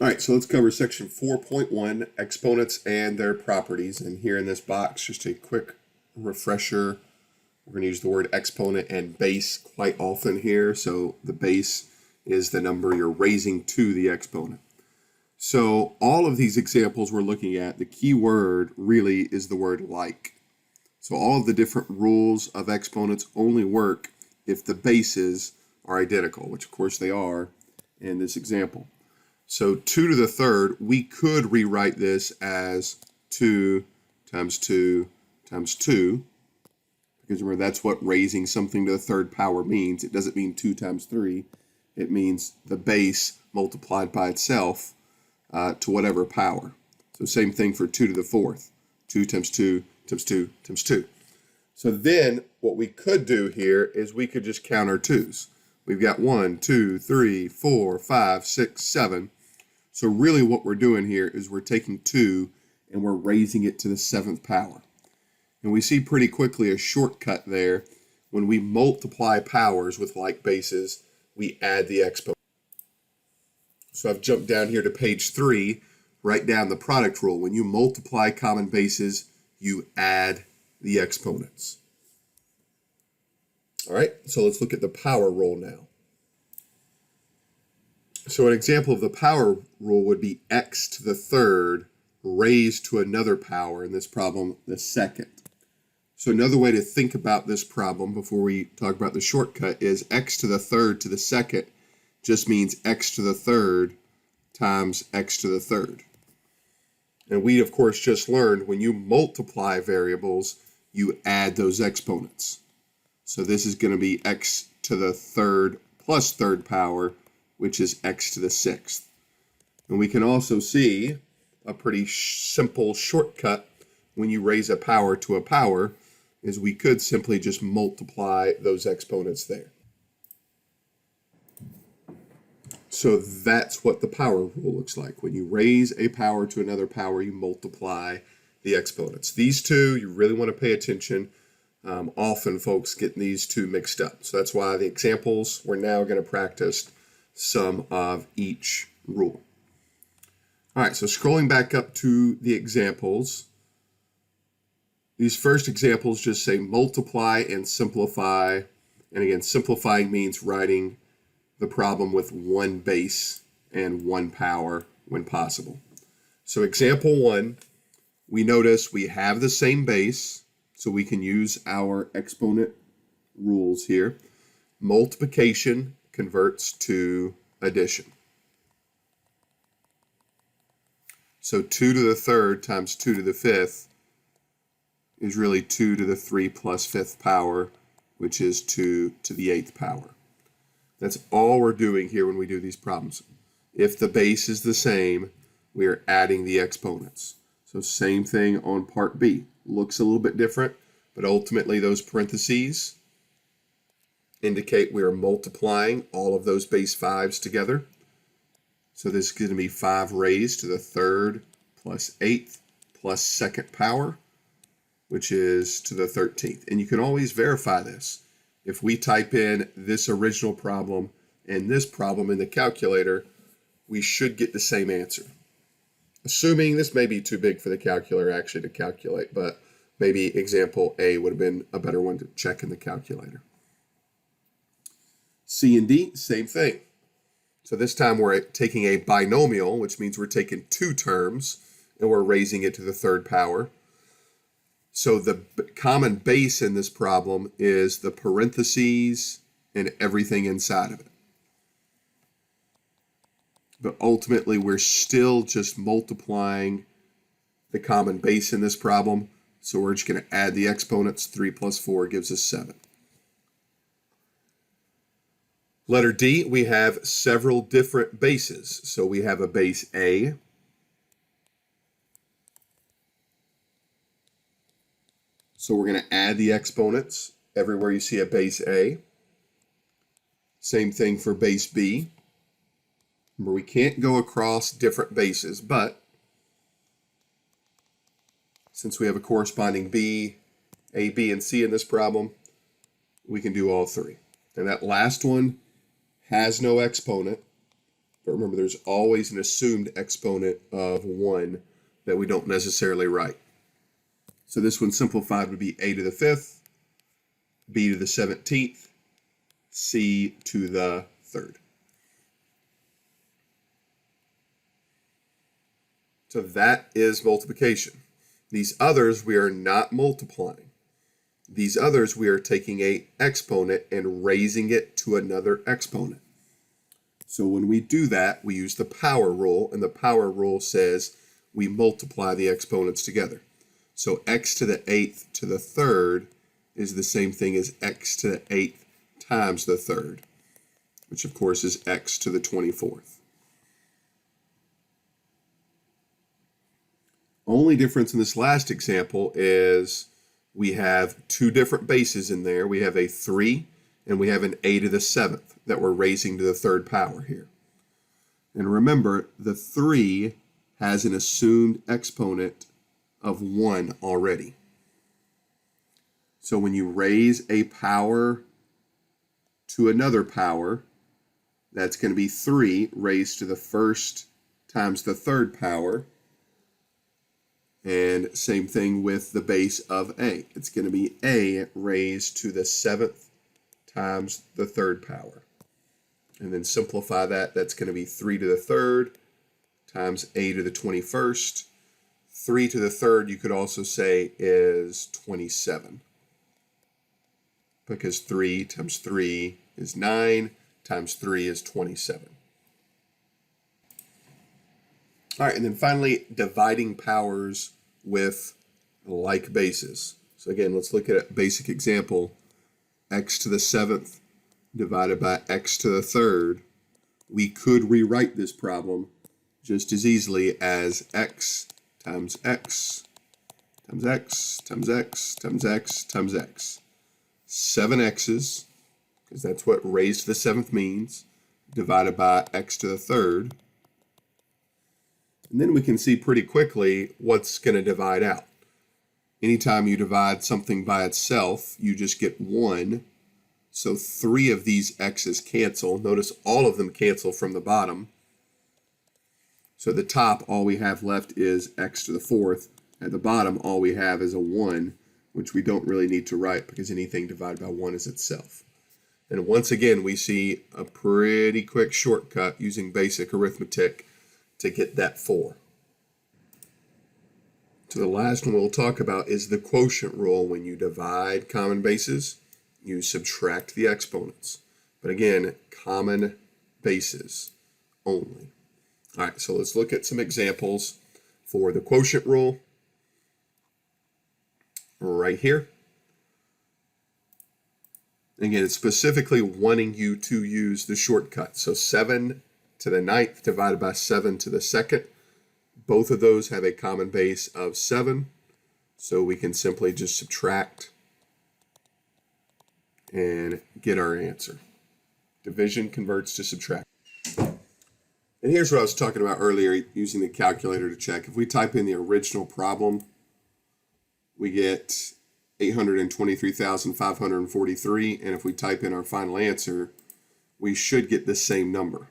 All right, so let's cover section 4.1, exponents and their properties. And here in this box, just a quick refresher. We're going to use the word exponent and base quite often here. So the base is the number you're raising to the exponent. So all of these examples we're looking at, the key word really is the word like. So all of the different rules of exponents only work if the bases are identical, which of course they are in this example. So 2 to the third, we could rewrite this as 2 times 2 times 2, because remember that's what raising something to the third power means. It doesn't mean 2 times 3. It means the base multiplied by itself to whatever power. So same thing for 2 to the fourth. 2 times 2 times 2 times 2. So then what we could do here is we could just count our 2's. We've got 1, 2, 3, 4, 5, 6, 7. So really what we're doing here is we're taking 2 and we're raising it to the 7th power. And we see pretty quickly a shortcut there. When we multiply powers with like bases, we add the exponent. So I've jumped down here to page 3, write down the product rule. When you multiply common bases, you add the exponents. All right, so let's look at the power rule now. So an example of the power rule would be x to the third raised to another power, in this problem, the second. So another way to think about this problem before we talk about the shortcut is x to the third to the second just means x to the third times x to the third. And we, of course, just learned when you multiply variables, you add those exponents. So this is going to be x to the third plus third power, which is x to the sixth. And we can also see a pretty simple shortcut when you raise a power to a power is we could simply just multiply those exponents there. So that's what the power rule looks like. When you raise a power to another power, you multiply the exponents. These two, you really want to pay attention. Often folks get these two mixed up. So that's why the examples, we're now going to practice some of each rule. All right, so scrolling back up to the examples, these first examples just say multiply and simplify. And again, simplifying means writing the problem with one base and one power when possible. So example 1, we notice we have the same base, so we can use our exponent rules here. Multiplication converts to addition. So 2 to the third times 2 to the fifth is really 2 to the 3 plus fifth power, which is 2 to the 8th power. That's all we're doing here when we do these problems. If the base is the same, we are adding the exponents. So same thing on part B. Looks a little bit different, but ultimately those parentheses indicate we are multiplying all of those base 5s together. So this is going to be 5 raised to the third plus 8th plus second power, which is to the 13th. And you can always verify this. If we type in this original problem and this problem in the calculator, we should get the same answer. Assuming this may be too big for the calculator actually to calculate, but maybe example A would have been a better one to check in the calculator. C and D, same thing. So this time we're taking a binomial, which means we're taking two terms and we're raising it to the third power. So the common base in this problem is the parentheses and everything inside of it. But ultimately, we're still just multiplying the common base in this problem. So we're just going to add the exponents. 3 plus 4 gives us 7. Letter D, we have several different bases. So we have a base A. So we're going to add the exponents everywhere you see a base A. Same thing for base B. Remember, we can't go across different bases, but since we have a corresponding B, A, B, and C in this problem, we can do all three. And that last one has no exponent, But remember, there's always an assumed exponent of 1 that we don't necessarily write. So this one simplified would be a to the 5th, b to the 17th, c to the 3rd. So that is multiplication. These others we are not multiplying. These others we are taking an exponent and raising it to another exponent. So when we do that, we use the power rule, and the power rule says we multiply the exponents together. So x to the 8th to the 3rd is the same thing as x to the 8th times the 3rd, which of course is x to the 24th. Only difference in this last example is we have 2 different bases in there. We have a 3 and we have an a to the 7th that we're raising to the 3rd power here. And remember, the 3 has an assumed exponent of 1 already. So when you raise a power to another power, that's going to be 3 raised to the 1st times the 3rd power. And same thing with the base of a. It's going to be a raised to the 7th times the 3rd power. And then simplify that. That's going to be 3 to the 3rd times a to the 21st. 3 to the 3rd, you could also say, is 27. Because 3 times 3 is 9, times 3 is 27. All right, and then finally, dividing powers with like bases. So again, let's look at a basic example. X to the 7th divided by x to the 3rd. We could rewrite this problem just as easily as x times x times x times x times x times x. 7 x's, because that's what raised to the 7th means, divided by x to the 3rd. And then we can see pretty quickly what's going to divide out. Anytime you divide something by itself, you just get 1. So 3 of these x's cancel. Notice all of them cancel from the bottom. So at the top, all we have left is x to the 4th. At the bottom, all we have is a 1, which we don't really need to write because anything divided by 1 is itself. And once again, we see a pretty quick shortcut using basic arithmetic to get that 4. So the last one we'll talk about is the quotient rule. When you divide common bases, you subtract the exponents. But again, common bases only. All right, so let's look at some examples for the quotient rule right here. Again, it's specifically wanting you to use the shortcut. So 7 to the 9th divided by 7 to the 2nd. Both of those have a common base of 7. So we can simply just subtract and get our answer. Division converts to subtraction. And here's what I was talking about earlier, using the calculator to check. If we type in the original problem, we get 823,543. And if we type in our final answer, we should get the same number.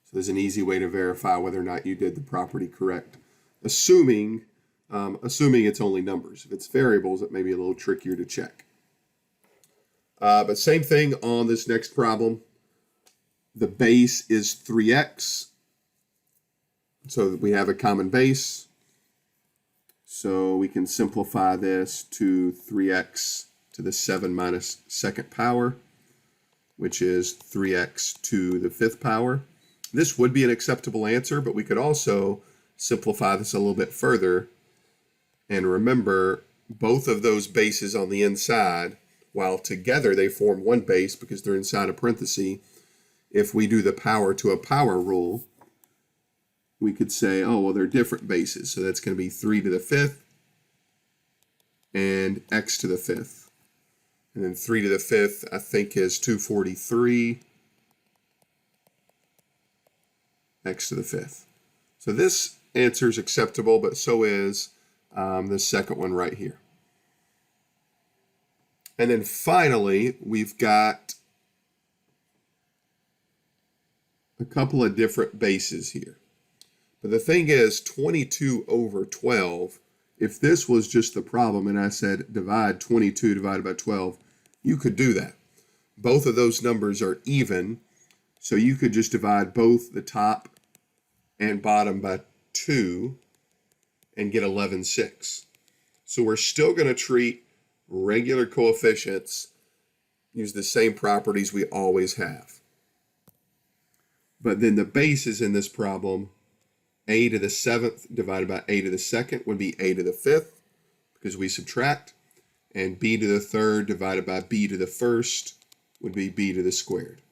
So there's an easy way to verify whether or not you did the property correct. Assuming it's only numbers. If it's variables, it may be a little trickier to check. But same thing on this next problem. The base is 3x. So we have a common base. So we can simplify this to 3x to the 7 minus 2nd power, which is 3x to the 5th power. This would be an acceptable answer, but we could also simplify this a little bit further. And remember, both of those bases on the inside, while together they form one base because they're inside a parenthesis, if we do the power to a power rule, we could say, oh, well, they're different bases. So that's going to be 3 to the 5th and x to the 5th. And then 3 to the 5th, I think, is 243. X to the 5th. So this answer is acceptable, but so is the second one right here. And then finally, we've got a couple of different bases here. But the thing is, 22 over 12, if this was just the problem and I said divide 22 divided by 12, you could do that. Both of those numbers are even, so you could just divide both the top and bottom by 2 and get 11/6. So we're still going to treat regular coefficients, use the same properties we always have. But then the bases in this problem, a to the 7th divided by a to the 2nd would be a to the 5th, because we subtract, and b to the 3rd divided by b to the 1st would be b to the squared.